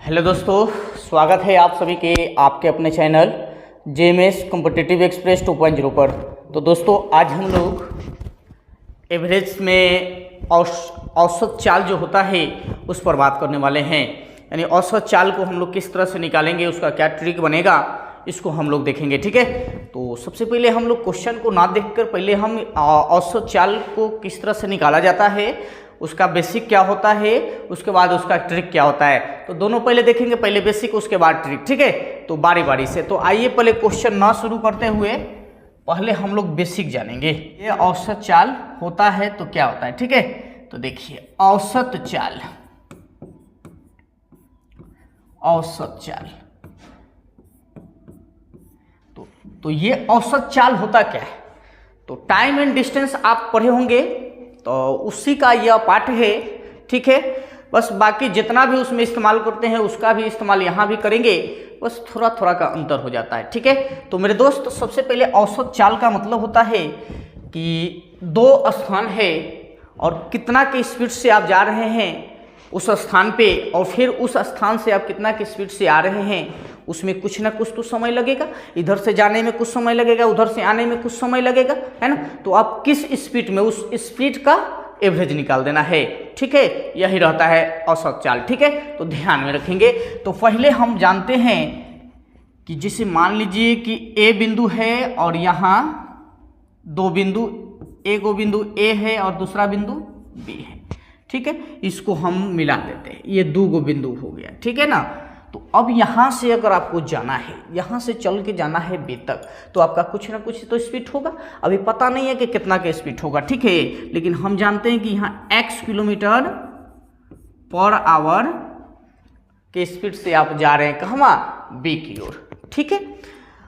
Hello दोस्तों, स्वागत है आप सभी के आपके अपने चैनल जेएमएस कॉम्पिटिटिव एक्सप्रेस 2.0 पर। तो दोस्तों आज हम लोग एवरेज में औसत चाल जो होता है उस पर बात करने वाले हैं। यानी औसत चाल को हम लोग किस तरह से निकालेंगे, उसका क्या ट्रिक बनेगा, इसको हम लोग देखेंगे। ठीक है, तो सबसे पहले हम लोग क्वेश्चन को ना देखकर पहले हम औसत चाल को किस तरह से निकाला जाता है, उसका बेसिक क्या होता है, उसके बाद उसका ट्रिक क्या होता है, तो दोनों पहले देखेंगे। पहले बेसिक उसके बाद ट्रिक। ठीक है, तो बारी बारी से। तो आइए पहले क्वेश्चन ना शुरू करते हुए पहले हम लोग बेसिक जानेंगे। ये औसत चाल होता है तो क्या होता है। ठीक है, तो देखिए औसत चाल, औसत चाल तो ये औसत चाल होता क्या है। तो टाइम एंड डिस्टेंस आप पढ़े होंगे, तो उसी का यह पार्ट है। ठीक है, बस बाकी जितना भी उसमें इस्तेमाल करते हैं उसका भी इस्तेमाल यहाँ भी करेंगे, बस थोड़ा थोड़ा का अंतर हो जाता है। ठीक है, तो मेरे दोस्त सबसे पहले औसत चाल का मतलब होता है कि दो स्थान है और कितना की स्पीड से आप जा रहे हैं उस स्थान पे, और फिर उस स्थान से आप कितना की स्पीड से आ रहे हैं, उसमें कुछ ना कुछ तो समय लगेगा। इधर से जाने में कुछ समय लगेगा, उधर से आने में कुछ समय लगेगा, है ना। तो आप किस स्पीड में, उस स्पीड का एवरेज निकाल देना है। ठीक है, यही रहता है औसत चाल। ठीक है, तो ध्यान में रखेंगे। तो पहले हम जानते हैं कि जैसे मान लीजिए कि ए बिंदु है और यहाँ दो बिंदु, एक बिंदु ए है और दूसरा बिंदु बी है। ठीक है, इसको हम मिला देते हैं, ये दो बिंदु हो गया। ठीक है ना। तो अब यहाँ से अगर आपको जाना है, यहाँ से चल के जाना है बी तक, तो आपका कुछ ना कुछ तो स्पीड होगा। अभी पता नहीं है कि कितना का स्पीड होगा। ठीक है, लेकिन हम जानते हैं कि यहाँ x किलोमीटर पर आवर के स्पीड से आप जा रहे हैं कहवा, बी की ओर। ठीक है,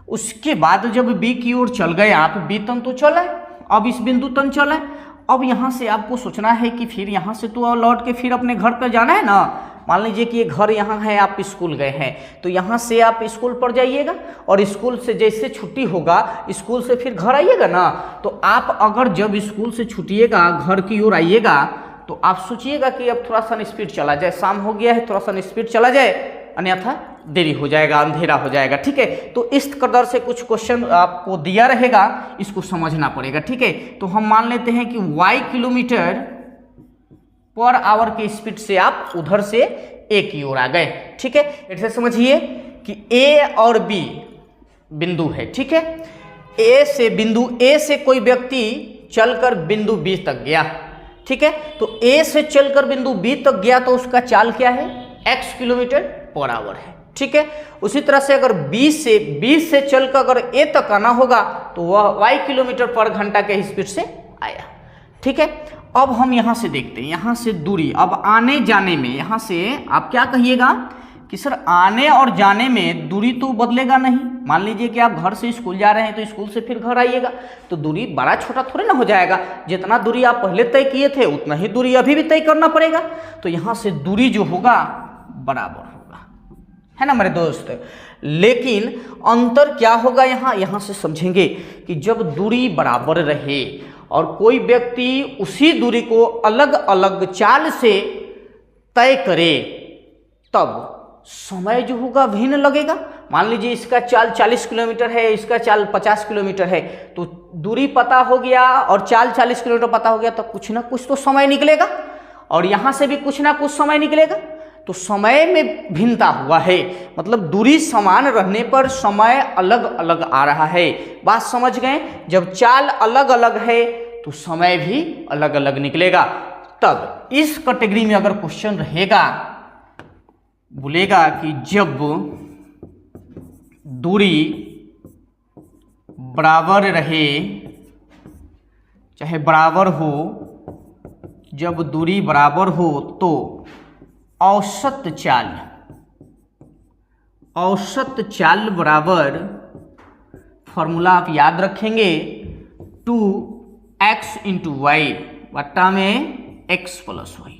उसके बाद जब बी की ओर चल गए आप, बी तन तो चला है, अब इस बिंदु तन चला है। अब यहाँ से आपको सोचना है कि फिर यहाँ से तो लौट के फिर अपने घर पर जाना है ना। मान लीजिए कि ये घर यहाँ है, आप स्कूल गए हैं, तो यहाँ से आप स्कूल पर जाइएगा और स्कूल से जैसे छुट्टी होगा स्कूल से फिर घर आइएगा ना। तो आप अगर जब स्कूल से छुट्टिएगा घर की ओर आइएगा तो आप सोचिएगा कि अब थोड़ा सा स्पीड चला जाए, शाम हो गया है, थोड़ा सा स्पीड चला जाए, अन्यथा देरी हो जाएगा, अंधेरा हो जाएगा। ठीक है, तो इस कदर से कुछ क्वेश्चन आपको दिया रहेगा, इसको समझना पड़ेगा। ठीक है, तो हम मान लेते हैं कि y किलोमीटर पर आवर के स्पीड से आप उधर से ए की ओर आ गए। ठीक है, ऐसे समझिए कि ए और बी बिंदु है। ठीक है, ए से बिंदु ए से कोई व्यक्ति चलकर बिंदु बी तक गया। ठीक है, तो ए से चलकर बिंदु बी तक गया तो उसका चाल क्या है, x किलोमीटर पर आवर है। ठीक है, उसी तरह से अगर बी से चलकर अगर ए तक आना होगा तो वह y किलोमीटर पर घंटा के स्पीड से आया। ठीक है, अब हम यहाँ से देखते हैं, यहाँ से दूरी, अब आने जाने में यहाँ से आप क्या कहिएगा कि सर आने और जाने में दूरी तो बदलेगा नहीं। मान लीजिए कि आप घर से स्कूल जा रहे हैं तो स्कूल से फिर घर आइएगा, तो दूरी बड़ा छोटा थोड़े ना हो जाएगा। जितना दूरी आप पहले तय किए थे उतना ही दूरी अभी भी तय करना पड़ेगा। तो यहाँ से दूरी जो होगा बराबर होगा, है ना मेरे दोस्त। लेकिन अंतर क्या होगा, यहाँ से समझेंगे कि जब दूरी बराबर रहे और कोई व्यक्ति उसी दूरी को अलग अलग चाल से तय करे तब समय जो होगा भिन्न लगेगा। मान लीजिए इसका चाल 40 किलोमीटर है, इसका चाल 50 किलोमीटर है, तो दूरी पता हो गया और चाल 40 किलोमीटर पता हो गया तो कुछ ना कुछ तो समय निकलेगा, और यहाँ से भी कुछ ना कुछ समय निकलेगा। तो समय में भिन्नता हुआ है, मतलब दूरी समान रहने पर समय अलग अलग आ रहा है। बात समझ गए। जब चाल अलग अलग है तो समय भी अलग अलग निकलेगा। तब इस कैटेगरी में अगर क्वेश्चन रहेगा, बोलेगा कि जब दूरी बराबर रहे, चाहे बराबर हो, जब दूरी बराबर हो तो औसत चाल बराबर, फॉर्मूला आप याद रखेंगे, 2x इंटू वाई बट्टा में x प्लस वाई।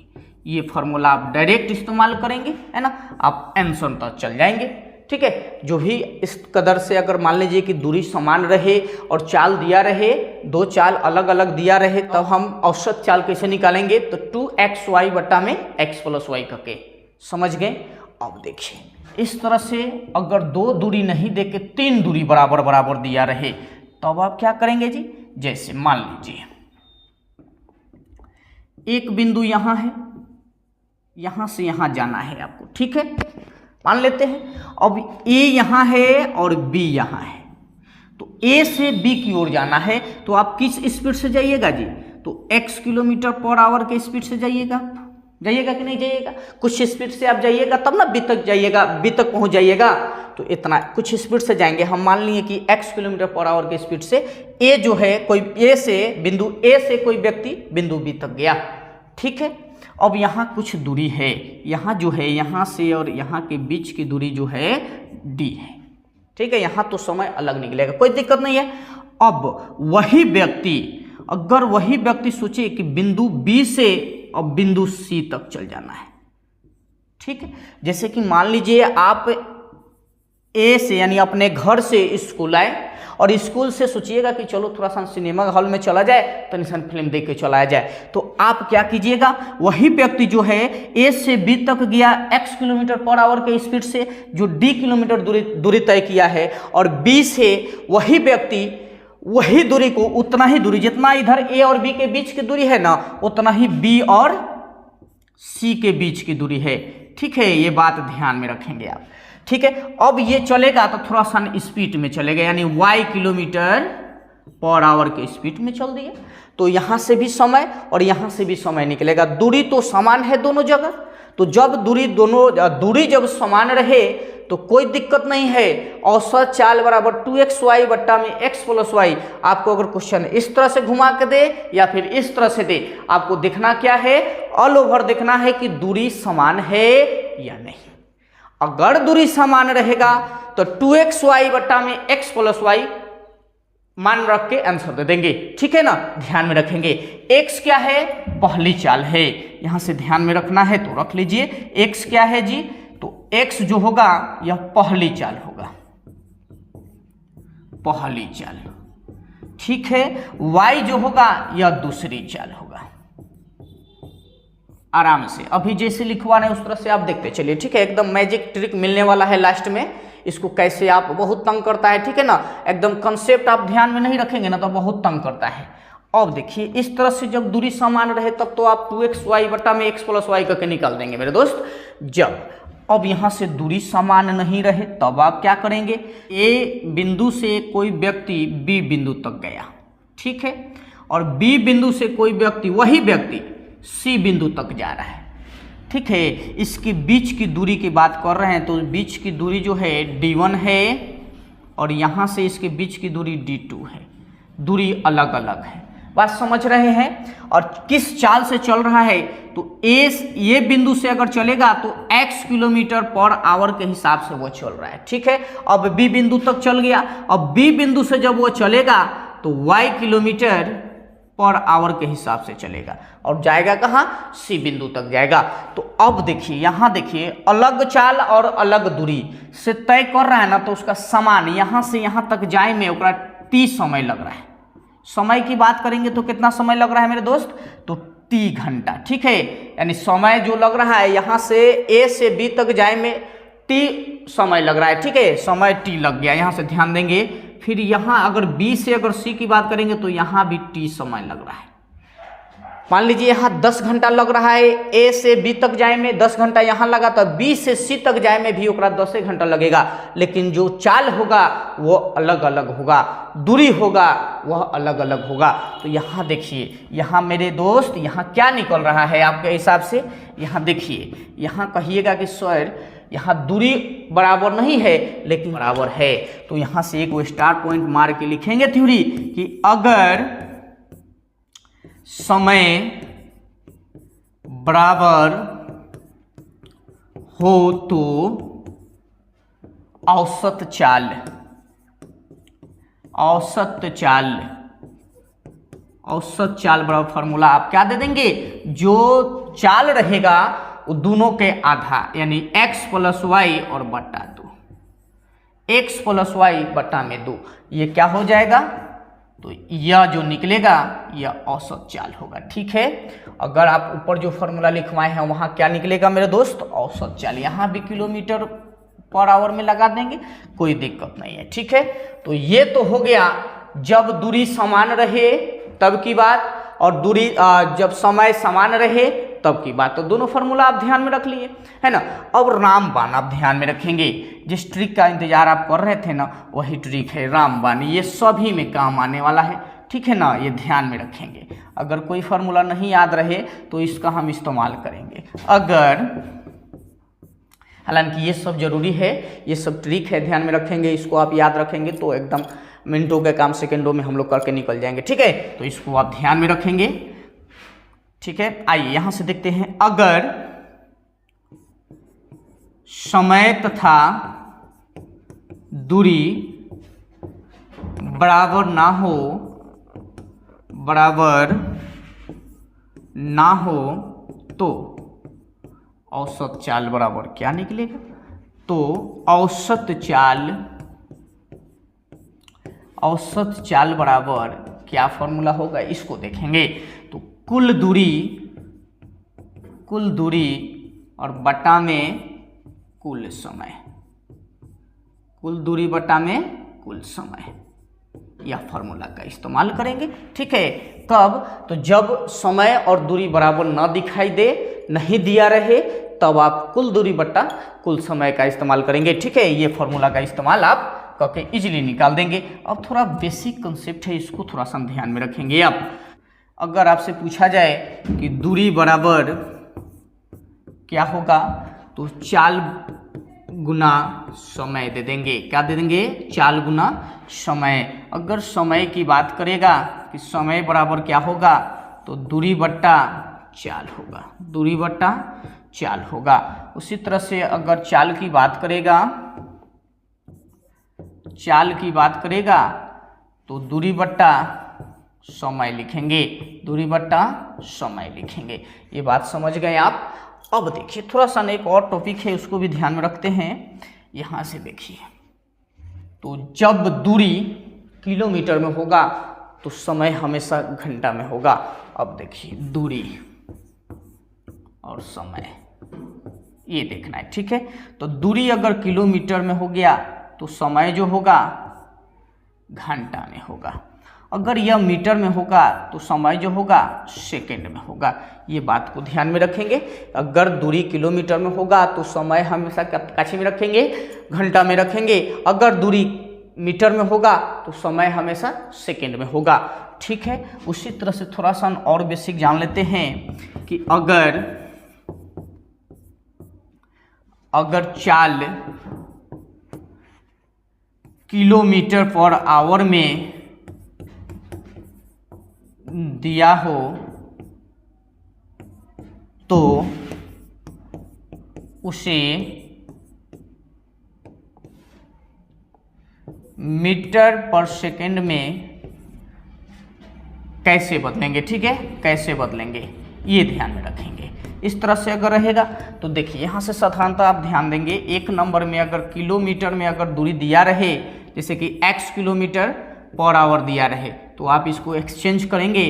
ये फॉर्मूला आप डायरेक्ट इस्तेमाल करेंगे, है ना, आप आंसर तक चल जाएंगे। ठीक है, जो भी इस कदर से अगर मान लीजिए कि दूरी समान रहे और चाल दिया रहे, दो चाल अलग अलग दिया रहे, तब हम औसत चाल कैसे निकालेंगे, तो 2xy बटा में x प्लस वाई करके, समझ गए। अब देखिए इस तरह से अगर 2 दूरी नहीं दे के 3 दूरी बराबर बराबर दिया रहे तो अब आप क्या करेंगे जी, जैसे मान लीजिए एक बिंदु यहां है, यहां से यहां जाना है आपको, ठीक है, मान लेते हैं। अब ए यहां है और बी यहां है, तो ए से बी की ओर जाना है तो आप किस स्पीड से जाइएगा जी, तो x किलोमीटर पर आवर के स्पीड से जाइएगा कि नहीं जाइएगा, कुछ स्पीड से आप जाइएगा तब ना बी तक जाइएगा, बी तक पहुंच जाइएगा, तो इतना कुछ स्पीड से जाएंगे। हम मान लिए कि x किलोमीटर पर आवर के स्पीड से ए जो है कोई ए से बिंदु ए से कोई व्यक्ति बिंदु बी तक गया, ठीक है। अब यहाँ कुछ दूरी है, यहाँ जो है यहाँ से और यहाँ के बीच की दूरी जो है d है, ठीक है। यहाँ तो समय अलग निकलेगा, कोई दिक्कत नहीं है। अब वही व्यक्ति अगर वही व्यक्ति सोचे कि बिंदु B से अब बिंदु C तक चल जाना है, ठीक है। जैसे कि मान लीजिए आप A से यानी अपने घर से स्कूल आए और स्कूल से सोचिएगा कि चलो थोड़ा सा सिनेमा हॉल में चला जाए तो निशान फिल्म देख के चलाया जाए, तो आप क्या कीजिएगा, वही व्यक्ति जो है A से B तक गया x किलोमीटर पर आवर के स्पीड से जो d किलोमीटर दूरी तय किया है, और B से वही व्यक्ति वही दूरी को उतना ही दूरी जितना इधर A और B के बीच की दूरी है ना, उतना ही B और C के बीच की दूरी है, ठीक है। ये बात ध्यान में रखेंगे आप, ठीक है। अब ये चलेगा तो थोड़ा सा स्पीड में चलेगा, यानी y किलोमीटर पर आवर के स्पीड में चल दिए, तो यहाँ से भी समय और यहाँ से भी समय निकलेगा। दूरी तो समान है दोनों जगह, तो जब दूरी जब समान रहे तो कोई दिक्कत नहीं है। औसत चाल बराबर 2xy बट्टा में x प्लस वाई। आपको अगर क्वेश्चन इस तरह से घुमा के दे या फिर इस तरह से दे, आपको देखना क्या है, ऑल ओवर देखना है कि दूरी समान है या नहीं। अगर दूरी समान रहेगा तो 2xy बट्टा में x प्लस वाई मान रख के आंसर दे देंगे, ठीक है ना, ध्यान में रखेंगे। x क्या है, पहली चाल है, यहां से ध्यान में रखना है तो रख लीजिए। x क्या है जी, तो x जो होगा यह पहली चाल होगा, पहली चाल, ठीक है। y जो होगा यह दूसरी चाल होगा। आराम से अभी जैसे लिखवाना है उस तरह से आप देखते चलिए, ठीक है। एकदम मैजिक ट्रिक मिलने वाला है लास्ट में, इसको कैसे आप बहुत तंग करता है, ठीक है ना, एकदम कंसेप्ट आप ध्यान में नहीं रखेंगे ना तो बहुत तंग करता है। अब देखिए इस तरह से जब दूरी समान रहे तब तो आप 2xy बटा में x प्लस वाई करके निकाल देंगे मेरे दोस्त। जब अब यहाँ से दूरी समान नहीं रहे तब आप क्या करेंगे, ए बिंदु से कोई व्यक्ति बी बिंदु तक गया, ठीक है, और बी बिंदु से कोई व्यक्ति वही व्यक्ति सी बिंदु तक जा रहा है, ठीक है। इसके बीच की दूरी की बात कर रहे हैं तो बीच की दूरी जो है d1 है और यहाँ से इसके बीच की दूरी d2 है, दूरी अलग अलग है, बात समझ रहे हैं। और किस चाल से चल रहा है, तो ये बिंदु से अगर चलेगा तो x किलोमीटर पर आवर के हिसाब से वो चल रहा है, ठीक है। अब बी बिंदु तक चल गया, अब बी बिंदु से जब वो चलेगा तो y किलोमीटर पर आवर के हिसाब से चलेगा और जाएगा कहाँ, सी बिंदु तक जाएगा। तो अब देखिए यहाँ देखिए अलग चाल और अलग दूरी से तय कर रहा है ना, तो उसका समान यहाँ से यहाँ तक जाए में ओकरा t समय लग रहा है। समय की बात करेंगे तो कितना समय लग रहा है मेरे दोस्त, तो t घंटा, ठीक है। यानी समय जो लग रहा है यहाँ से a से b तक जाए में t समय लग रहा है, ठीक है, समय t लग गया, यहाँ से ध्यान देंगे। फिर यहाँ अगर B से अगर C की बात करेंगे तो यहाँ भी T समय लग रहा है। मान लीजिए यहाँ 10 घंटा लग रहा है A से B तक जाए में, 10 घंटा यहाँ लगा तो B से C तक जाए में भी ओकरा 10 घंटा लगेगा, लेकिन जो चाल होगा वो अलग अलग होगा, दूरी होगा वह अलग अलग होगा। तो यहाँ देखिए, यहाँ मेरे दोस्त यहाँ क्या निकल रहा है आपके हिसाब से, यहाँ देखिए, यहाँ कहिएगा कि सर यहाँ दूरी बराबर नहीं है लेकिन बराबर है, तो यहाँ से एक वो स्टार पॉइंट मार के लिखेंगे थ्योरी कि अगर समय बराबर हो तो औसत चाल बराबर फॉर्मूला आप क्या दे देंगे, जो चाल रहेगा वो दोनों के आधा यानी x प्लस वाई और बट्टा 2, x प्लस वाई बट्टा में 2, ये क्या हो जाएगा, तो यह जो निकलेगा यह औसत चाल होगा। ठीक है, अगर आप ऊपर जो फॉर्मूला लिखवाए हैं वहाँ क्या निकलेगा मेरे दोस्त, औसत चाल। यहाँ भी किलोमीटर पर आवर में लगा देंगे, कोई दिक्कत नहीं है। ठीक है, तो ये तो हो गया जब दूरी समान रहे तब की बात, और दूरी जब समय समान रहे तब की बात। तो दोनों फार्मूला आप ध्यान में रख लिए, है ना। अब रामबाण आप ध्यान में रखेंगे, जिस ट्रिक का इंतजार आप कर रहे थे ना वही ट्रिक है रामबाण, ये सभी में काम आने वाला है। ठीक है ना, ये ध्यान में रखेंगे। अगर कोई फार्मूला नहीं याद रहे तो इसका हम इस्तेमाल करेंगे। अगर, हालांकि ये सब जरूरी है, ये सब ट्रिक है, ध्यान में रखेंगे, इसको आप याद रखेंगे तो एकदम मिनटों के काम सेकंडों में हम लोग करके निकल जाएंगे। ठीक है, तो इसको आप ध्यान में रखेंगे। ठीक है, आइए यहां से देखते हैं। अगर समय तथा दूरी बराबर ना हो तो औसत चाल बराबर क्या निकलेगा, तो औसत चाल बराबर क्या फॉर्मूला होगा, इसको देखेंगे। तो कुल दूरी और बटा में कुल समय, कुल दूरी बटा में कुल समय, यह फॉर्मूला का इस्तेमाल करेंगे। ठीक है, कब, तो जब समय और दूरी बराबर ना दिखाई दे, नहीं दिया रहे, तब आप कुल दूरी बटा कुल समय का इस्तेमाल करेंगे। ठीक है, ये फॉर्मूला का इस्तेमाल आप करके इजीली निकाल देंगे। अब थोड़ा बेसिक कंसेप्ट है, इसको थोड़ा सा ध्यान में रखेंगे आप। अगर आपसे पूछा जाए कि दूरी बराबर क्या होगा, तो चाल गुना समय दे देंगे। क्या दे देंगे, चाल गुना समय। अगर समय की बात करेगा कि समय बराबर क्या होगा, तो दूरी बट्टा चाल होगा, दूरी बट्टा चाल होगा। उसी तरह से अगर चाल की बात करेगा तो दूरी बट्टा समय लिखेंगे, दूरी बट्टा समय लिखेंगे। ये बात समझ गए आप। अब देखिए थोड़ा सा एक और टॉपिक है, उसको भी ध्यान में रखते हैं। यहाँ से देखिए, तो जब दूरी किलोमीटर में होगा तो समय हमेशा घंटा में होगा। अब देखिए दूरी और समय ये देखना है। ठीक है, तो दूरी अगर किलोमीटर में हो गया तो समय जो होगा घंटा में होगा। अगर यह मीटर में होगा तो समय जो होगा सेकंड में होगा। ये बात को ध्यान में रखेंगे। अगर दूरी किलोमीटर में होगा तो समय हमेशा काछी में रखेंगे, घंटा में रखेंगे। अगर दूरी मीटर में होगा तो समय हमेशा सेकंड में होगा। ठीक है, उसी तरह से थोड़ा सा और बेसिक जान लेते हैं कि अगर चाल किलोमीटर पर आवर में दिया हो तो उसे मीटर पर सेकंड में कैसे बदलेंगे। ठीक है, कैसे बदलेंगे ये ध्यान में रखेंगे। इस तरह से अगर रहेगा तो देखिए यहाँ से साधारणतः आप ध्यान देंगे, एक नंबर में अगर किलोमीटर में अगर दूरी दिया रहे, जैसे कि x किलोमीटर पर आवर दिया रहे, तो आप इसको एक्सचेंज करेंगे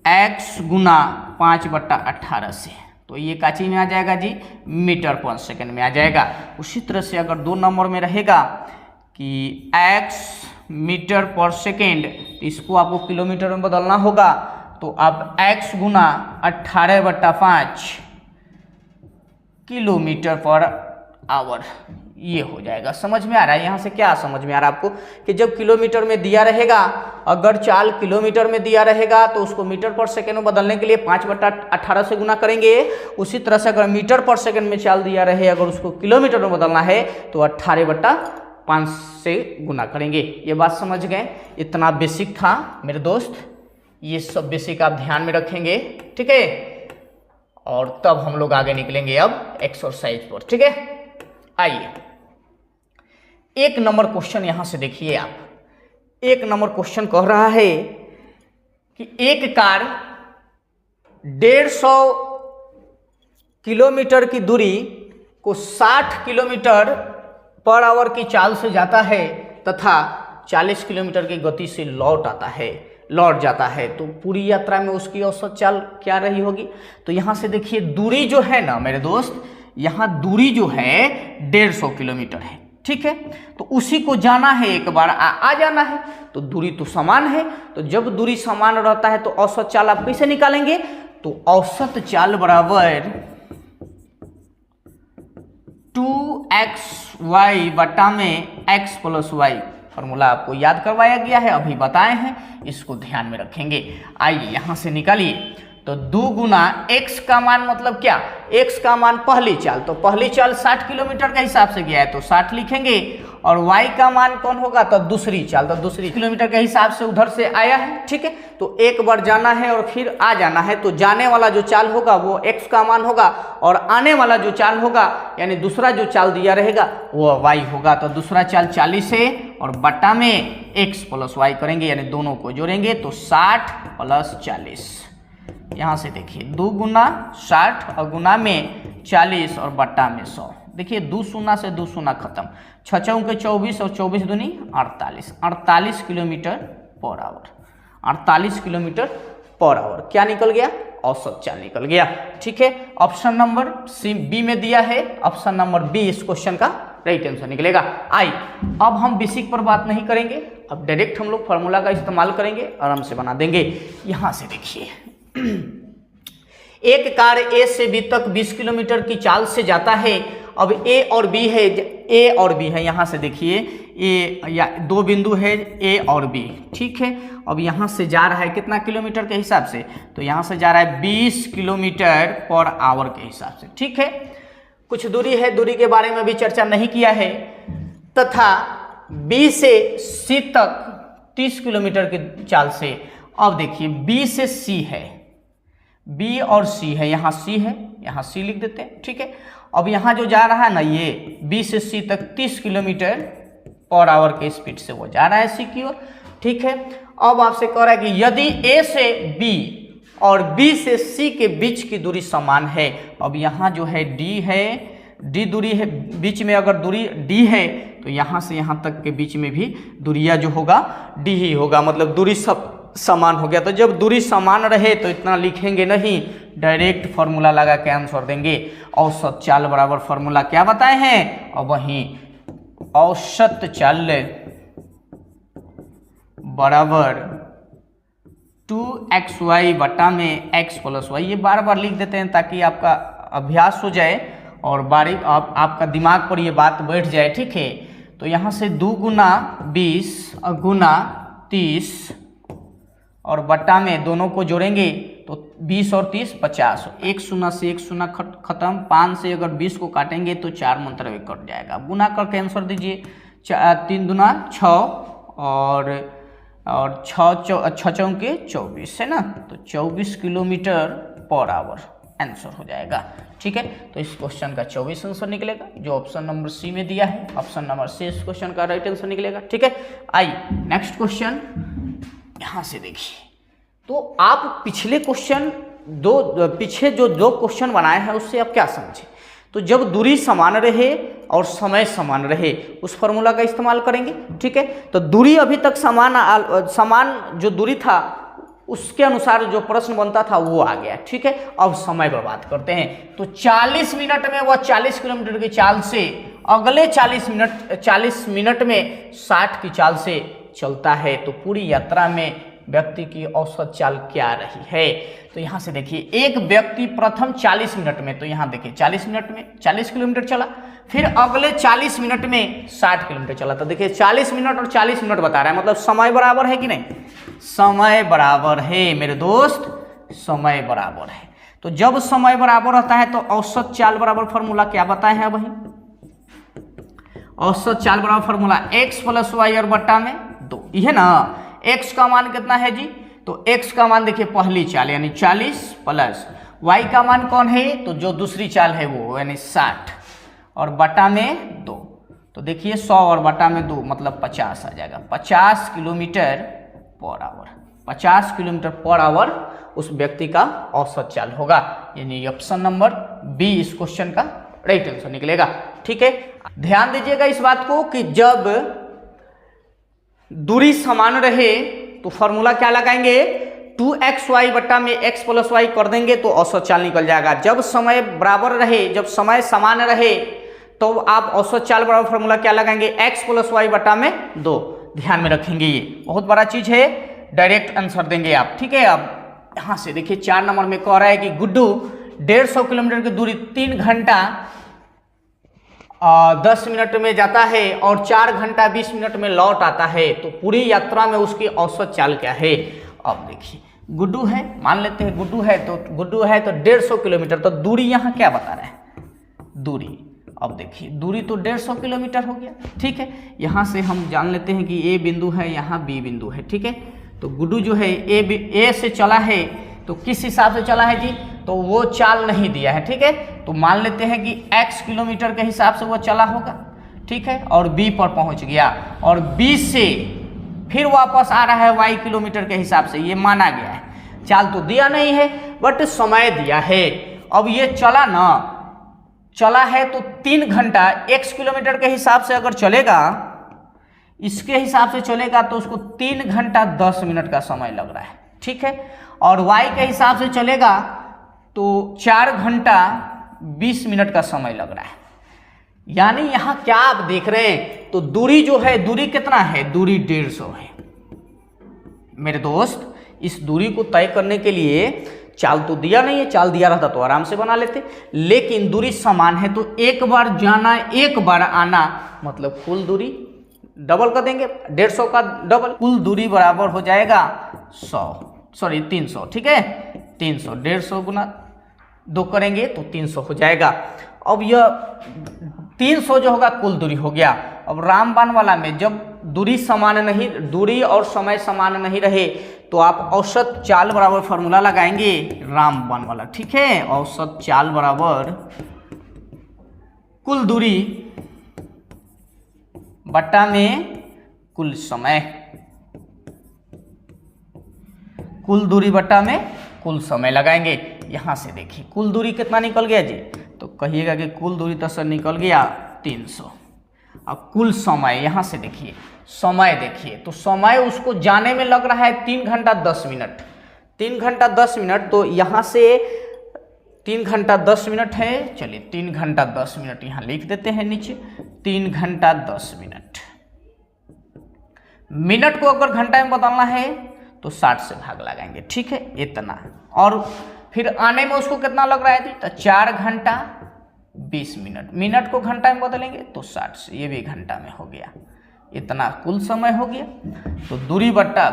x गुना 5/18 से, तो ये काची में आ जाएगा जी, मीटर पर सेकंड में आ जाएगा। उसी तरह से अगर 2 नंबर में रहेगा कि x मीटर पर सेकंड, तो इसको आपको किलोमीटर में बदलना होगा, तो आप x गुना 18/5 किलोमीटर पर आवर, ये हो जाएगा। समझ में आ रहा है? यहाँ से क्या समझ में आ रहा है आपको कि जब किलोमीटर में दिया रहेगा, अगर चाल किलोमीटर में दिया रहेगा तो उसको मीटर पर सेकंड में बदलने के लिए 5/18 से गुना करेंगे। उसी तरह से अगर मीटर पर सेकंड में चाल दिया रहे, अगर उसको किलोमीटर में बदलना है तो 18/5 से गुना करेंगे। ये बात समझ गए? इतना बेसिक था मेरे दोस्त, ये सब बेसिक आप ध्यान में रखेंगे। ठीक है, और तब हम लोग आगे निकलेंगे अब एक्सरसाइज पर। ठीक है, आइए 1 नंबर क्वेश्चन यहां से देखिए आप। 1 नंबर क्वेश्चन कह रहा है कि एक कार 150 किलोमीटर की दूरी को 60 किलोमीटर पर आवर की चाल से जाता है तथा 40 किलोमीटर की गति से लौट जाता है, तो पूरी यात्रा में उसकी औसत चाल क्या रही होगी? तो यहाँ से देखिए दूरी जो है ना मेरे दोस्त, यहाँ दूरी जो है 150 किलोमीटर है, ठीक है। तो उसी को जाना है, एक बार आ जाना है, तो दूरी तो समान है। तो जब दूरी समान रहता है तो औसत चाल आप कैसे निकालेंगे? तो औसत चाल बराबर 2xy बटा में x प्लस वाई। फॉर्मूला आपको याद करवाया गया है, अभी बताए हैं, इसको ध्यान में रखेंगे। आइए यहां से निकालिए। तो 2 गुना x का मान मतलब क्या? x का मान पहली चाल, तो पहली चाल 60 किलोमीटर के हिसाब से गया है तो 60 लिखेंगे, और y का मान कौन होगा? तो दूसरी चाल, तो दूसरी किलोमीटर के हिसाब से उधर से आया है, ठीक है। तो एक बार जाना है और फिर आ जाना है, तो जाने वाला जो चाल होगा वो x का मान होगा, और आने वाला जो चाल होगा यानी दूसरा जो चाल दिया रहेगा वो y होगा। तो दूसरा चाल 40 है और बटा में x प्लस वाई करेंगे, यानी दोनों को जोड़ेंगे तो 60 प्लस 40। यहाँ से देखिए 2 गुना 60 और गुना में 40 और बट्टा में 100। देखिए 2 शून्य से 2 शून्य खत्म, 6 चौके 24 और 24 दूनी 48 kilometre per hour. 48 kilometre per hour क्या निकल गया? औसत चाल निकल गया, ठीक है। ऑप्शन नंबर बी में दिया है, ऑप्शन नंबर बी इस क्वेश्चन का राइट आंसर निकलेगा। अब हम बेसिक पर बात नहीं करेंगे, अब डायरेक्ट हम लोग फार्मूला का इस्तेमाल करेंगे, आराम से बना देंगे। यहाँ से देखिए एक कार ए से बी तक 20 किलोमीटर की चाल से जाता है। अब ए और बी है, यहाँ से देखिए ए या 2 बिंदु है ए और बी, ठीक है। अब यहाँ से जा रहा है कितना किलोमीटर के हिसाब से? तो यहाँ से जा रहा है 20 किलोमीटर पर आवर के हिसाब से, ठीक है। कुछ दूरी है, दूरी के बारे में भी चर्चा नहीं किया है। तथा बी से सी तक 30 किलोमीटर की चाल से, अब देखिए बी से सी है, बी और सी है, यहाँ सी है, यहाँ सी लिख देते हैं, ठीक है। अब यहाँ जो जा रहा है ना, ये बी से सी तक 30 किलोमीटर पर आवर के स्पीड से वो जा रहा है सी की ओर, ठीक है। अब आपसे कह रहा है कि यदि ए से बी और बी से सी के बीच की दूरी समान है, अब यहाँ जो है डी दूरी है, बीच में अगर दूरी डी है तो यहाँ से यहाँ तक के बीच में भी दूरिया जो होगा डी ही होगा, मतलब दूरी सब समान हो गया। तो जब दूरी समान रहे तो इतना लिखेंगे नहीं, डायरेक्ट फार्मूला लगा के आंसर देंगे। औसत चाल बराबर फार्मूला क्या बताए हैं? और वहीं औसत चाल बराबर 2xy बटा में x प्लस वाई। ये बार बार लिख देते हैं ताकि आपका अभ्यास हो जाए और बारीक आपका दिमाग पर ये बात बैठ जाए, ठीक है। तो यहाँ से 2 गुना 20 गुना 30 और बट्टा में दोनों को जोड़ेंगे तो 20 और 30 50। 1 शून्य से 1 शून्य खत्म, 5 से अगर 20 को काटेंगे तो 4 मंत्र में कट जाएगा। गुना करके आंसर दीजिए, 3 दूना 6 और 6 चौके 24 है ना, तो 24 किलोमीटर पर आवर आंसर हो जाएगा, ठीक है। तो इस क्वेश्चन का 24 आंसर निकलेगा, जो ऑप्शन नंबर सी में दिया है। ऑप्शन नंबर सी इस क्वेश्चन का राइट आंसर निकलेगा, ठीक है। आइए नेक्स्ट क्वेश्चन यहाँ से देखिए। तो आप पिछले क्वेश्चन पीछे जो 2 क्वेश्चन बनाए हैं उससे आप क्या समझे? तो जब दूरी समान रहे और समय समान रहे उस फॉर्मूला का इस्तेमाल करेंगे, ठीक है। तो दूरी अभी तक समान जो दूरी था उसके अनुसार जो प्रश्न बनता था वो आ गया, ठीक है। अब समय पर बात करते हैं। तो 40 मिनट में वह 40 किलोमीटर की चाल से अगले 40 मिनट में 60 की चाल से चलता है, तो पूरी यात्रा में व्यक्ति की औसत चाल क्या रही है? तो यहाँ से देखिए एक व्यक्ति प्रथम 40 मिनट में, तो यहाँ देखिए 40 मिनट में 40 किलोमीटर चला, फिर अगले 40 मिनट में 60 किलोमीटर चला। तो देखिए 40 मिनट और 40 मिनट बता रहा है, मतलब समय बराबर है कि नहीं? समय बराबर है मेरे दोस्त, समय बराबर है। तो जब समय बराबर रहता है तो औसत चाल बराबर फॉर्मूला क्या बताए हैं? वही औसत चाल बराबर फॉर्मूला x प्लस वाई और बट्टा में 2, ये ना। x का मान कितना है जी? तो x का मान देखिए पहली चाल यानी 40 प्लस y का मान कौन है? तो जो दूसरी चाल है वो यानी 60 और बटा में 2। तो देखिए 100 और बटा में 2 मतलब 50 आ जाएगा। 50 kilometre per hour, 50 kilometre per hour उस व्यक्ति का औसत चाल होगा, यानी ऑप्शन नंबर बी इस क्वेश्चन का राइट आंसर निकलेगा, ठीक है। ध्यान दीजिएगा इस बात को कि जब दूरी समान रहे तो फॉर्मूला क्या लगाएंगे, 2xy बट्टा में x प्लस वाई कर देंगे तो औसत चाल निकल जाएगा। जब समय बराबर रहे, जब समय समान रहे तो आप औसत चाल बराबर फॉर्मूला क्या लगाएंगे, x प्लस वाई बट्टा में 2। ध्यान में रखेंगे, ये बहुत बड़ा चीज है, डायरेक्ट आंसर देंगे आप। ठीक है, अब यहाँ से देखिए 4 नंबर में कह रहा है कि गुड्डू 150 किलोमीटर की दूरी 3 घंटा 10 मिनट में जाता है और 4 घंटा 20 मिनट में लौट आता है, तो पूरी यात्रा में उसकी औसत चाल क्या है। अब देखिए गुड्डू है, मान लेते हैं गुड्डू है तो 150 किलोमीटर, तो दूरी यहाँ क्या बता रहा है, दूरी। अब देखिए दूरी तो 150 किलोमीटर हो गया। ठीक है, यहाँ से हम जान लेते हैं कि ए बिंदु है, यहाँ बी बिंदु है। ठीक है, तो गुड्डू जो है ए से चला है, तो किस हिसाब से चला है जी, तो वो चाल नहीं दिया है। ठीक है, तो मान लेते हैं कि x किलोमीटर के हिसाब से वो चला होगा। ठीक है, और b पर पहुंच गया और b से फिर वापस आ रहा है y किलोमीटर के हिसाब से, ये माना गया है। चाल तो दिया नहीं है बट समय दिया है। अब ये चला है तो 3 घंटा x किलोमीटर के हिसाब से अगर चलेगा, इसके हिसाब से चलेगा तो उसको 3 घंटा 10 मिनट का समय लग रहा है। ठीक है, और y के हिसाब से चलेगा तो 4 घंटा 20 मिनट का समय लग रहा है। यानी यहाँ क्या आप देख रहे हैं, तो दूरी जो है, दूरी कितना है, दूरी 150 है। मेरे दोस्त, इस दूरी को तय करने के लिए चाल तो दिया नहीं है, चाल दिया रहता तो आराम से बना लेते, लेकिन दूरी समान है तो एक बार जाना एक बार आना, मतलब कुल दूरी डबल कर देंगे, 150 का डबल, कुल दूरी बराबर हो जाएगा 300। ठीक है, 300, 150 गुना 2 करेंगे तो 300 हो जाएगा। अब यह 300 जो होगा कुल दूरी हो गया। अब रामबाण वाला में जब दूरी और समय समान नहीं रहे तो आप औसत चाल बराबर फॉर्मूला लगाएंगे रामबाण वाला। ठीक है, औसत चाल बराबर कुल दूरी बट्टा में कुल समय, कुल दूरी बट्टा में कुल समय लगाएंगे। यहां से देखिए कुल दूरी कितना निकल गया जी, तो कहिएगा कि कुल दूरी तो सर निकल गया 300। अब कुल समय, यहां से देखिए समय, देखिए तो समय उसको जाने में लग रहा है 3 घंटा 10 मिनट, 3 घंटा 10 मिनट, तो यहां से 3 घंटा 10 मिनट है। चलिए 3 घंटा 10 मिनट यहाँ लिख देते हैं नीचे, 3 घंटा 10 मिनट। मिनट को अगर घंटा में बदलना है तो 60 से भाग लगाएंगे। ठीक है, इतना। और फिर आने में उसको कितना लग रहा है, तो 4 घंटा 20 मिनट। मिनट को घंटा में बदलेंगे तो 60 से, ये भी घंटा में हो गया, इतना कुल समय हो गया। तो दूरी बट्टा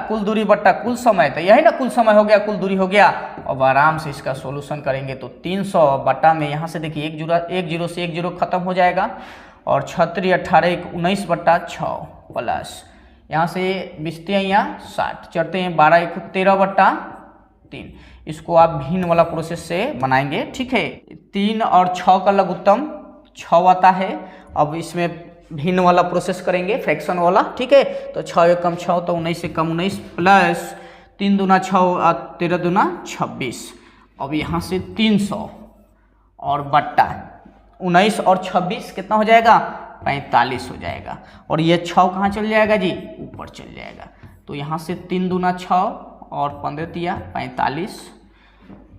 कुल समय, तो यही ना कुल समय हो गया, कुल दूरी हो गया। अब आराम से इसका सॉल्यूशन करेंगे तो 300 बट्टा में, यहाँ से देखिए 1 जीरो से 1 जीरो खत्म हो जाएगा और 36 18 19 बट्टा 6 प्लस यहाँ से 20 यहाँ 60 चढ़ते हैं 12 13 बट्टा 3। इसको आप भिन्न वाला प्रोसेस से बनाएंगे। ठीक है, 3 और 6 का लघुत्तम 6 आता है। अब इसमें भिन्न वाला प्रोसेस करेंगे, फ्रैक्शन वाला। ठीक है, तो 6 एक कम 6 तो 19 से कम 19 प्लस 3 दूना 6 13 दूना 26। अब यहाँ से 300 और बट्टा 19 और 26 कितना हो जाएगा, 45 हो जाएगा। और ये 6 कहाँ चल जाएगा जी, ऊपर चल जाएगा। तो यहाँ से 3 दूना 6 और 15 तिया 45।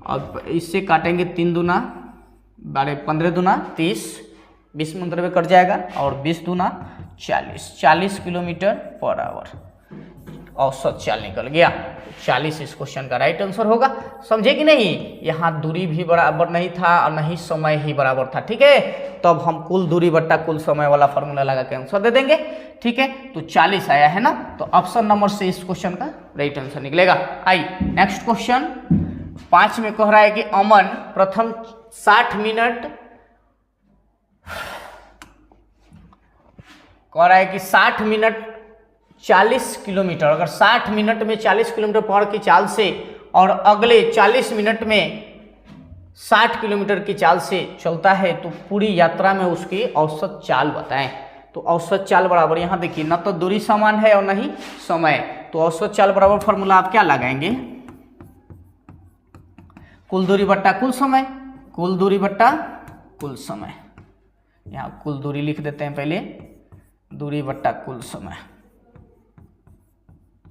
अब इससे काटेंगे 3 दूना 12 15 दूना 30, 20 में 15 कट जाएगा और 20 दूना 40 किलोमीटर पर आवर औसत चाल निकल गया। 40 इस क्वेश्चन का राइट आंसर होगा। समझे कि नहीं, यहाँ दूरी भी बराबर नहीं था और नहीं समय ही बराबर था। ठीक है, तब हम कुल दूरी बट्टा कुल समय वाला फॉर्मूला लगा के आंसर दे देंगे। ठीक है, तो 40 आया है ना, तो ऑप्शन नंबर से इस क्वेश्चन का राइट आंसर निकलेगा। आई नेक्स्ट क्वेश्चन 5 में कह रहा है कि अमन प्रथम 60 मिनट कह रहा है कि 60 मिनट 40 किलोमीटर, अगर 60 मिनट में 40 किलोमीटर पर की चाल से और अगले 40 मिनट में 60 किलोमीटर की चाल से चलता है तो पूरी यात्रा में उसकी औसत चाल बताएं। तो औसत चाल बराबर, यहाँ देखिए न तो दूरी समान है और न ही समय, तो औसत चाल बराबर फॉर्मूला आप क्या लगाएंगे, कुल दूरी बट्टा कुल समय, कुल दूरी बट्टा कुल समय। यहाँ कुल दूरी लिख देते हैं पहले, दूरी बट्टा कुल समय।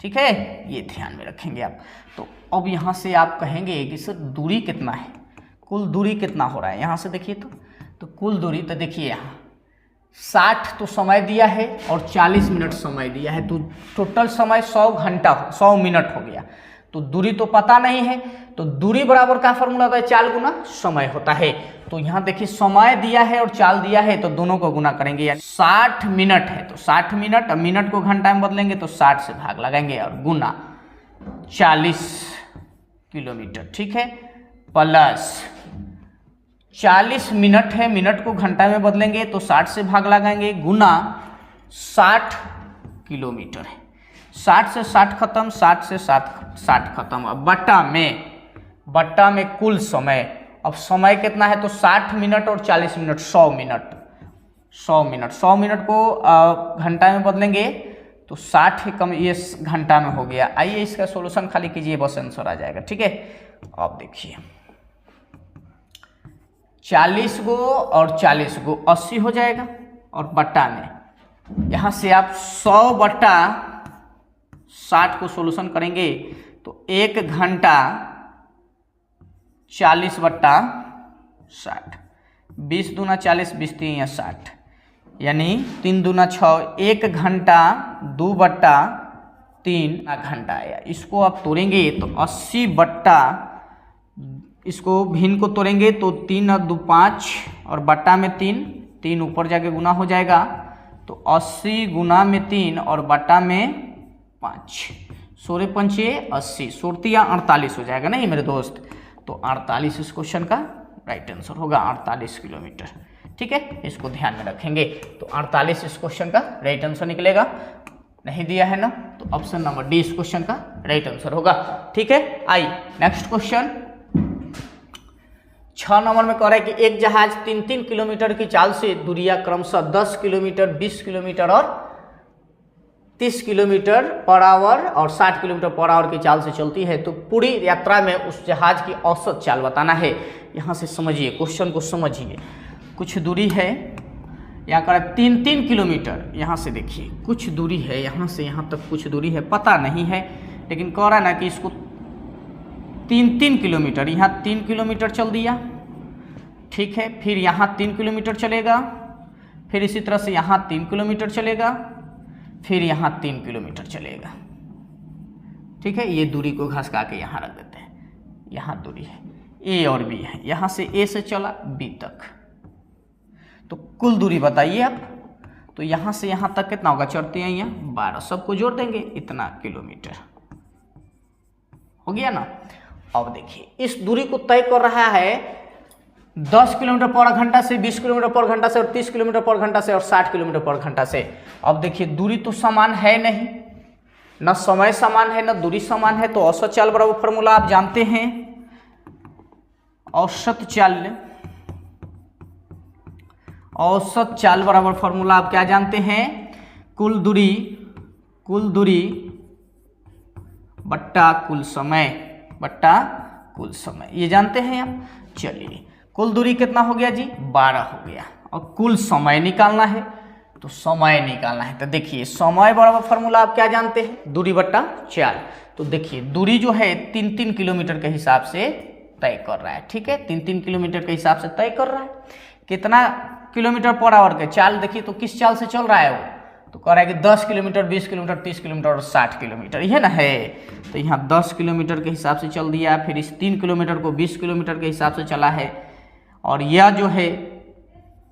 ठीक है, ये ध्यान में रखेंगे आप। तो अब यहाँ से आप कहेंगे कि सर दूरी कितना है, कुल दूरी कितना हो रहा है। यहाँ से देखिए तो कुल दूरी तो देखिए यहाँ 60 तो समय दिया है और 40 मिनट समय दिया है, तो टोटल समय 100 मिनट हो गया। तो दूरी तो पता नहीं है, तो दूरी बराबर का फॉर्मूला होता है चाल गुना समय होता है। तो यहाँ देखिए समय दिया है और चाल दिया है, तो दोनों को गुना करेंगे, यानी 60 मिनट है तो 60 मिनट, मिनट को घंटा में बदलेंगे तो 60 से भाग लगाएंगे और गुना 40 किलोमीटर, ठीक है, प्लस 40 मिनट है, मिनट को घंटा में बदलेंगे तो 60 से भाग लगाएंगे गुना 60 किलोमीटर है। 60 से 60 खत्म, 60 से 60 खत्म। अब बट्टा में कुल समय, अब समय कितना है तो 60 मिनट और 40 मिनट 100 मिनट 100 मिनट को घंटा में बदलेंगे तो 60 कम ये घंटा में हो गया। आइए इसका सॉल्यूशन खाली कीजिए, बस आंसर आ जाएगा, ठीक है। अब देखिए 40 गो और 40 गो 80 हो जाएगा, और बट्टा में यहाँ से आप 100 बट्टा 60 को सॉल्यूशन करेंगे तो 1 घंटा 40 बट्टा 60, 20 दूना 40, 20 3 60, यानी 3 दूना 6, 1 घंटा 2 बट्टा 3 घंटा आया। इसको आप तोड़ेंगे तो 80 बट्टा, इसको भिन्न को तोड़ेंगे तो 3 और 2 5 और बट्टा में 3 ऊपर जाके गुना हो जाएगा, तो 80 गुना में 3 और बट्टा में 5, 16 पंचे 80, 16 48 हो जाएगा नहीं मेरे दोस्त। तो 48 इस क्वेश्चन का राइट आंसर होगा, 48 किलोमीटर, ठीक है, इसको ध्यान में रखेंगे। तो 48 इस क्वेश्चन का राइट आंसर निकलेगा। नहीं दिया है ना, तो ऑप्शन नंबर डी इस क्वेश्चन का राइट आंसर होगा, ठीक है। आई नेक्स्ट क्वेश्चन 6 नंबर में कह रहा है कि एक जहाज 3-3 किलोमीटर की चाल से दूरियां क्रमशः 10 किलोमीटर, 20 किलोमीटर और 30 किलोमीटर पर आवर और 60 किलोमीटर पर आवर की चाल से चलती है, तो पूरी यात्रा में उस जहाज की औसत चाल बताना है। यहाँ से समझिए, क्वेश्चन को समझिए। कुछ दूरी है, यहाँ कर 3-3 किलोमीटर, यहाँ से देखिए कुछ दूरी है, यहाँ से यहाँ तक कुछ दूरी है, पता नहीं है, लेकिन कह रहा है ना कि इसको 3-3 किलोमीटर, यहाँ 3 किलोमीटर चल दिया, ठीक है, फिर यहाँ 3 किलोमीटर चलेगा, फिर इसी तरह से यहाँ 3 किलोमीटर चलेगा, फिर यहाँ 3 किलोमीटर चलेगा, ठीक है। ये दूरी को घसका के यहाँ रख देते हैं, यहाँ दूरी है ए और बी है, यहाँ से ए से चला बी तक, तो कुल दूरी बताइए आप। तो यहाँ से यहाँ तक कितना होगा, चढ़ते हैं यहाँ 12, सबको जोड़ देंगे, इतना किलोमीटर हो गया ना। अब देखिए इस दूरी को तय कर रहा है 10 किलोमीटर पर घंटा से, 20 किलोमीटर पर घंटा से और 30 किलोमीटर पर घंटा से और 60 किलोमीटर पर घंटा से। अब देखिए दूरी तो समान है नहीं, न समय समान है न दूरी समान है, तो औसत चाल बराबर फॉर्मूला आप जानते हैं, औसत चाल बराबर फॉर्मूला आप क्या जानते हैं, कुल दूरी बट्टा कुल समय, ये जानते हैं आप। चलिए कुल दूरी कितना हो गया जी, 12 हो गया, और कुल समय निकालना है, तो समय निकालना है, तो देखिए समय बराबर फॉर्मूला आप क्या जानते हैं, दूरी बट्टा चाल। तो देखिए दूरी जो है 3-3 किलोमीटर के हिसाब से तय कर रहा है, ठीक है, 3-3 किलोमीटर के हिसाब से तय कर रहा है। कितना किलोमीटर पर आवर के चाल देखिए, तो किस चाल से चल रहा है वो, तो कह रहा है कि 10 किलोमीटर, 20 किलोमीटर, 30 किलोमीटर और 60 किलोमीटर, ये ना है। तो यहाँ 10 किलोमीटर के हिसाब से चल दिया, फिर इस 3 किलोमीटर को 20 किलोमीटर के हिसाब से चला है, और यह जो है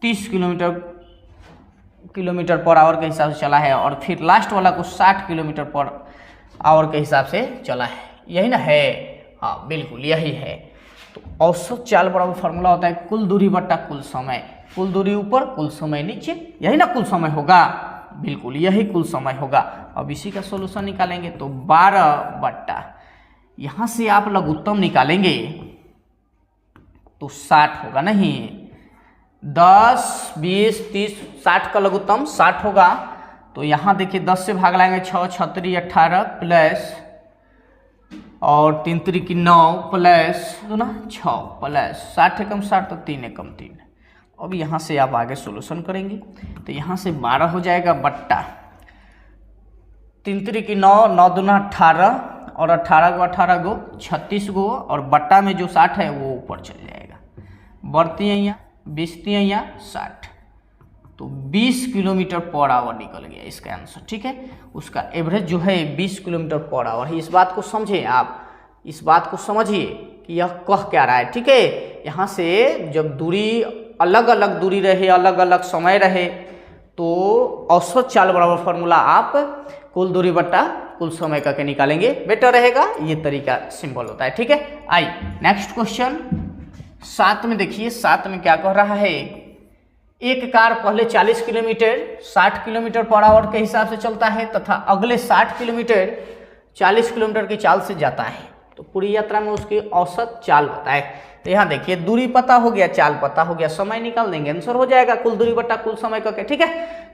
30 किलोमीटर पर आवर के हिसाब से चला है, और फिर लास्ट वाला को 60 किलोमीटर पर आवर के हिसाब से चला है, यही ना है। हाँ बिल्कुल यही है। तो औसत चाल बराबर फॉर्मूला होता है कुल दूरी बट्टा कुल समय, कुल दूरी ऊपर कुल समय नीचे, यही ना कुल समय होगा, बिल्कुल यही कुल समय होगा। अब इसी का सॉल्यूशन निकालेंगे तो 12 बट्टा, यहाँ से आप लघुत्तम निकालेंगे तो 60 होगा, नहीं 10 20 30 60 का लघुत्तम 60 होगा। तो यहाँ देखिए 10 से भाग लाएंगे 6 6 3 18 प्लस और 3 3 की 9 प्लस 6 प्लस 60 एकम 60 तो 3 एकम 3। अब यहाँ से आप आगे सॉल्यूशन करेंगे तो यहाँ से 12 हो जाएगा बट्टा 3 3 9, 9 दूना 18 और 18 गो 36 गो और बट्टा में जो 60 है वो ऊपर चल जाएगा। बढ़ती है यहाँ 20 यहाँ 60, तो 20 किलोमीटर पर आवर निकल गया इसका आंसर। ठीक है, उसका एवरेज जो है 20 किलोमीटर पर आवर है। इस बात को समझे आप, इस बात को समझिए कि यह कह क्या रहा है। ठीक है, यहाँ से जब दूरी अलग अलग दूरी रहे, अलग अलग समय रहे, तो औसत चाल बराबर फार्मूला आप कुल दूरी बट्टा कुल समय करके निकालेंगे, बेटर रहेगा। ये तरीका सिंपल होता है। ठीक है, आइए नेक्स्ट क्वेश्चन 7 में देखिए। 7 में क्या कह रहा है, एक कार पहले 40 किलोमीटर 60 किलोमीटर पर आवर के हिसाब से चलता है तथा अगले 60 किलोमीटर 40 किलोमीटर की चाल से जाता है, तो पूरी यात्रा में उसकी औसत चाल बताए। तो यहाँ देखिए दूरी पता हो गया, चाल पता हो गया, समय निकाल देंगे, आंसर हो जाएगा कुल दूरी बट्टा कुल समय करके। ठीक है,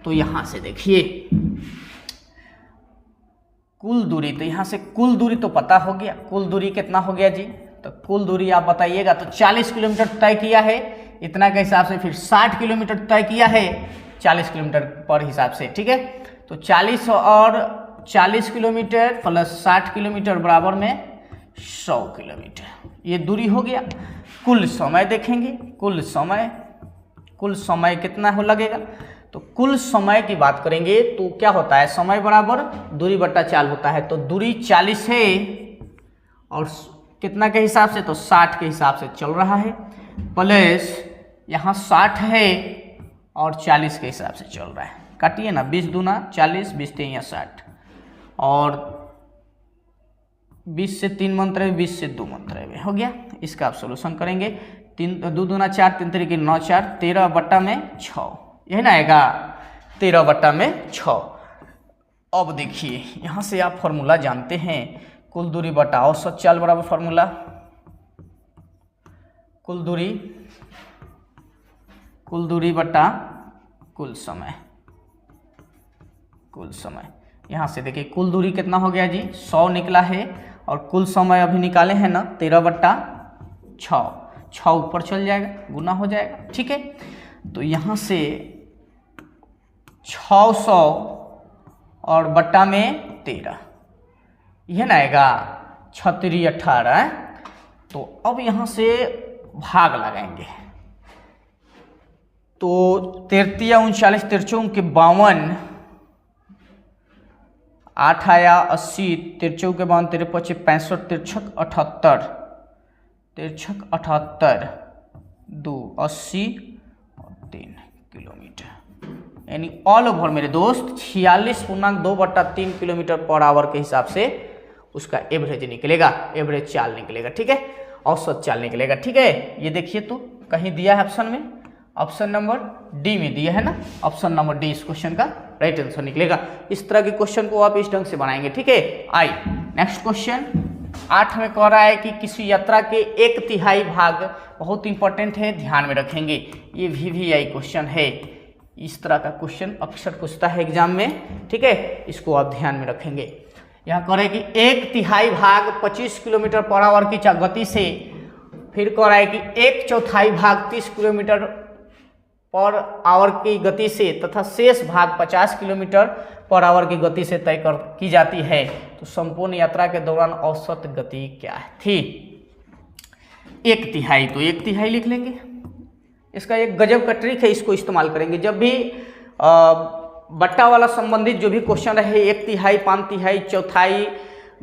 तो यहाँ से देखिए कुल दूरी, तो यहाँ से कुल दूरी तो पता हो गया, कुल दूरी कितना हो गया जी, तो कुल दूरी आप बताइएगा। तो 40 किलोमीटर तय किया है इतना के हिसाब से, फिर 60 किलोमीटर तय किया है 40 किलोमीटर पर हिसाब से। ठीक है, तो 40 और 40 किलोमीटर प्लस 60 किलोमीटर बराबर में 100 किलोमीटर, ये दूरी हो गया। कुल समय देखेंगे, कुल समय कितना हो लगेगा, तो कुल समय की बात करेंगे तो क्या होता है, समय बराबर दूरी बट्टा चाल होता है। तो दूरी 40 है और कितना के हिसाब से, तो 60 के हिसाब से चल रहा है, प्लस यहाँ 60 है और 40 के हिसाब से चल रहा है। काटिए ना, 20 दूना 40, 20 यहाँ 60 और 20 से 3 मंत्र 20 से 2 मंत्र हो गया। इसका आप सोल्यूशन करेंगे, 2 दूना 4, 3 3 9 4, 13 बट्टा में 6, यही ना आएगा 13 बट्टा में 6। अब देखिए यहाँ से आप फॉर्मूला जानते हैं, कुल दूरी बट्टा औसत चाल बराबर फॉर्मूला, कुल दूरी बट्टा कुल समय। यहाँ से देखिए कुल दूरी कितना हो गया जी, 100 निकला है और कुल समय अभी निकाले हैं ना 13 बट्टा 6 ऊपर चल जाएगा, गुना हो जाएगा। ठीक है, तो यहाँ से 600 और बट्टा में 13, यह ना आएगा 36 18। तो अब यहाँ से भाग लगाएंगे, तो 33 39 तिरछों के 52, 8 आया 80, तिरछों के 52 तेरे 25 65 तिरछक 78 2 80 और 3 किलोमीटर, यानी ऑल ओवर मेरे दोस्त 46.2 बट्टा 3 किलोमीटर पर आवर के हिसाब से उसका एवरेज निकलेगा, एवरेज चाल निकलेगा। ठीक है, औसत चाल निकलेगा। ठीक है, ये देखिए तो कहीं दिया है ऑप्शन में, ऑप्शन नंबर डी में दिया है ना, ऑप्शन नंबर डी इस क्वेश्चन का राइट आंसर निकलेगा। इस तरह के क्वेश्चन को आप इस ढंग से बनाएंगे। ठीक है, आई नेक्स्ट क्वेश्चन 8 में कह रहा है कि किसी यात्रा के 1/3 भाग, बहुत इंपॉर्टेंट है, ध्यान में रखेंगे, ये VVI क्वेश्चन है, इस तरह का क्वेश्चन अक्सर पूछता है एग्जाम में। ठीक है, इसको आप ध्यान में रखेंगे। यहाँ कह रहे हैं कि 1/3 भाग 25 किलोमीटर पर आवर की गति से, फिर कह रहा है कि 1/4 भाग 30 किलोमीटर पर आवर की गति से तथा शेष भाग 50 किलोमीटर पर आवर की गति से तय की जाती है, तो संपूर्ण यात्रा के दौरान औसत गति क्या थी। 1/3, तो 1/3 लिख लेंगे। इसका एक गजब का ट्रिक है, इसको इस्तेमाल करेंगे जब भी बट्टा वाला संबंधित जो भी क्वेश्चन रहे, 1/3 5/3 1/4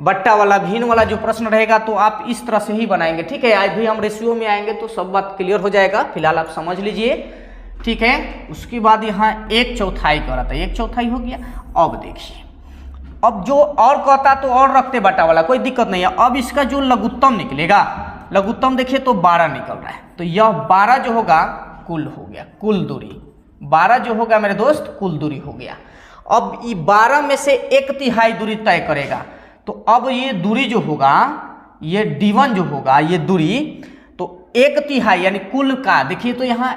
बट्टा वाला भिन्न वाला जो प्रश्न रहेगा, तो आप इस तरह से ही बनाएंगे। ठीक है, आज भी हम रेशियो में आएंगे तो सब बात क्लियर हो जाएगा, फिलहाल आप समझ लीजिए। ठीक है, उसके बाद यहाँ 1/4 कर रहा था, 1/4 हो गया। अब देखिए, अब जो और कहता तो और रखते बट्टा वाला, कोई दिक्कत नहीं है। अब इसका जो लघुत्तम निकलेगा, लघुत्तम देखिए तो 12 निकल रहा है, तो यह 12 जो होगा कुल हो गया, कुल दूरी 12 जो होगा मेरे दोस्त कुल दूरी हो गया। अब ये 12 में से 1/3 दूरी तय करेगा, तो अब ये दूरी जो होगा, ये D1 जो होगा, ये दूरी, तो 1/3 यानी कुल का देखिए, तो यहाँ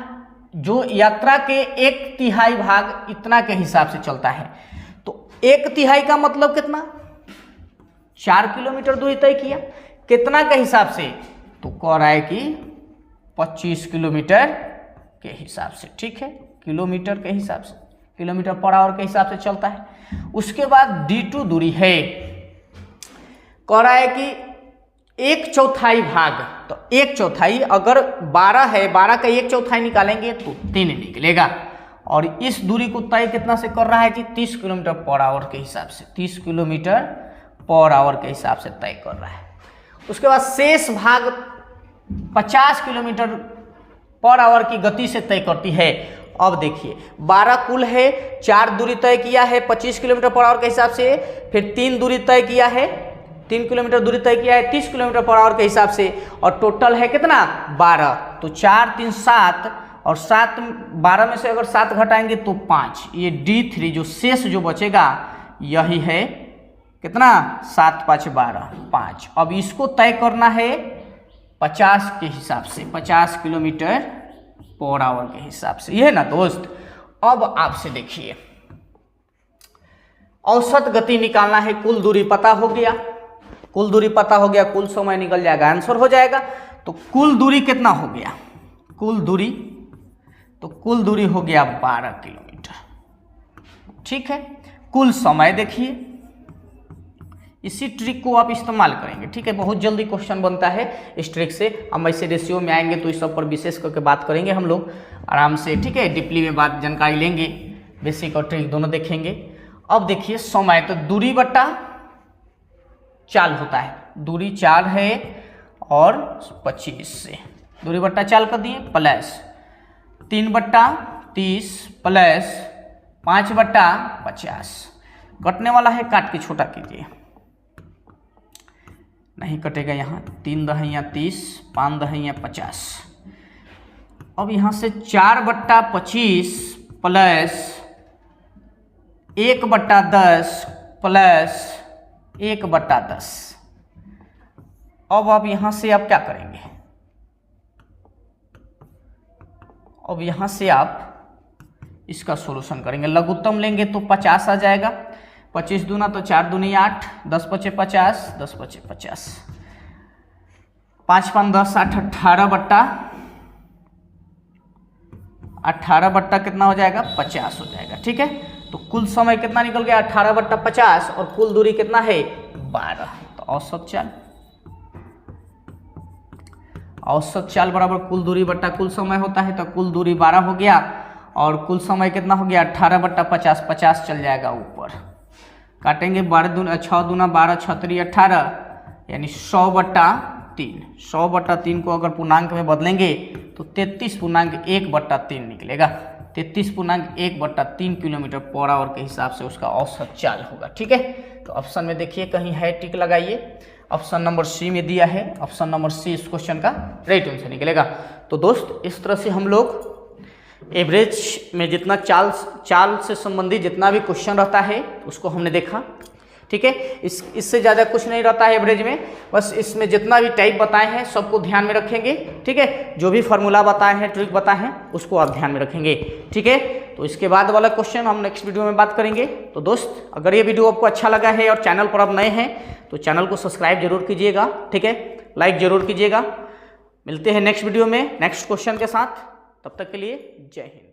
जो यात्रा के 1/3 भाग इतना के हिसाब से चलता है, तो 1/3 का मतलब कितना, 4 किलोमीटर दूरी तय किया, कितना के हिसाब से, तो कह रहा है कि 25 किलोमीटर के हिसाब से। ठीक है, किलोमीटर के हिसाब से किलोमीटर पर आवर के हिसाब से चलता है। उसके बाद d2 दूरी है, कह रहा है कि 1/4 भाग, तो 1/4 अगर 12 है, 12 का 1/4 निकालेंगे तो 3 निकलेगा। और इस दूरी को तय कितना से कर रहा है जी? 30 किलोमीटर पर आवर के हिसाब से, 30 किलोमीटर पर आवर के हिसाब से तय कर रहा है। उसके बाद शेष भाग 50 किलोमीटर पर आवर की गति से तय करती है। अब देखिए 12 कुल है, 4 दूरी तय किया है 25 किलोमीटर पर आवर के हिसाब से, फिर 3 दूरी तय किया है, 3 किलोमीटर दूरी तय किया है 30 किलोमीटर पर आवर के हिसाब से, और टोटल है कितना? 12। तो 4 3 7, और 7 12 में से अगर 7 घटाएंगे तो 5। ये d3 जो शेष जो बचेगा यही है कितना? 7 5 12, 5। अब इसको तय करना है 50 के हिसाब से, 50 किलोमीटर पर आवर के हिसाब से, ये है ना दोस्त। अब आपसे देखिए औसत गति निकालना है, कुल दूरी पता हो गया, कुल दूरी पता हो गया, कुल समय निकल जाएगा, आंसर हो जाएगा। तो कुल दूरी कितना हो गया? कुल दूरी, तो कुल दूरी हो गया 12 किलोमीटर, ठीक है। कुल समय देखिए, इसी ट्रिक को आप इस्तेमाल करेंगे, ठीक है। बहुत जल्दी क्वेश्चन बनता है इस ट्रिक से। हम ऐसे रेशियो में आएंगे तो इस सब पर विशेष करके बात करेंगे हम लोग आराम से, ठीक है। डीपली में बात जानकारी लेंगे, बेसिक और ट्रिक दोनों देखेंगे। अब देखिए समय, तो दूरी बट्टा चाल होता है, दूरी 4 है और 25 से दूरी बट्टा चाल कर दिए, प्लस 3/30 प्लस 5/50। कटने वाला है, काट के छोटा कीजिए, नहीं कटेगा यहाँ। 3 दहिया 30, 5 दहिया 50। अब यहाँ से 4/25 प्लस 1/10 प्लस 1/10। अब आप यहाँ से आप क्या करेंगे? अब यहाँ से आप इसका सॉल्यूशन करेंगे, लघुत्तम लेंगे तो 50 आ जाएगा। 25 दूना तो 4 दूनी 8, 10 पचे 50, 10 पचे 50, 5 5 10 8, 18/18 कितना हो जाएगा? 50 हो जाएगा, ठीक है। तो कुल समय कितना निकल गया? 18/50, और कुल दूरी कितना है? 12। तो औसत चाल बराबर कुल दूरी बट्टा कुल समय होता है, तो कुल दूरी 12 हो गया, और कुल समय कितना हो गया? 18/50, 50 चल जाएगा ऊपर, काटेंगे 6 दूना 12, 6 3 18, यानी 100/3। 100/3 को अगर पूर्णांक में बदलेंगे तो 33.1/3 निकलेगा। 33.1/3 किलोमीटर पर आवर के हिसाब से उसका औसत चाल होगा, ठीक है। तो ऑप्शन में देखिए कहीं है, टिक लगाइए। ऑप्शन नंबर सी में दिया है, ऑप्शन नंबर सी इस क्वेश्चन का राइट आंसर निकलेगा। तो दोस्त इस तरह से हम लोग एवरेज में जितना चाल से संबंधित जितना भी क्वेश्चन रहता है उसको हमने देखा, ठीक है। इससे ज़्यादा कुछ नहीं रहता है एवरेज में, बस इसमें जितना भी टाइप बताए हैं सबको ध्यान में रखेंगे, ठीक है। जो भी फार्मूला बताए हैं, ट्रिक बताए हैं, उसको आप ध्यान में रखेंगे, ठीक है। तो इसके बाद वाला क्वेश्चन हम नेक्स्ट वीडियो में बात करेंगे। तो दोस्त अगर ये वीडियो आपको अच्छा लगा है और चैनल पर आप नए हैं तो चैनल को सब्सक्राइब जरूर कीजिएगा, ठीक है, लाइक जरूर कीजिएगा। मिलते हैं नेक्स्ट वीडियो में नेक्स्ट क्वेश्चन के साथ, तब तक के लिए जय हिंद।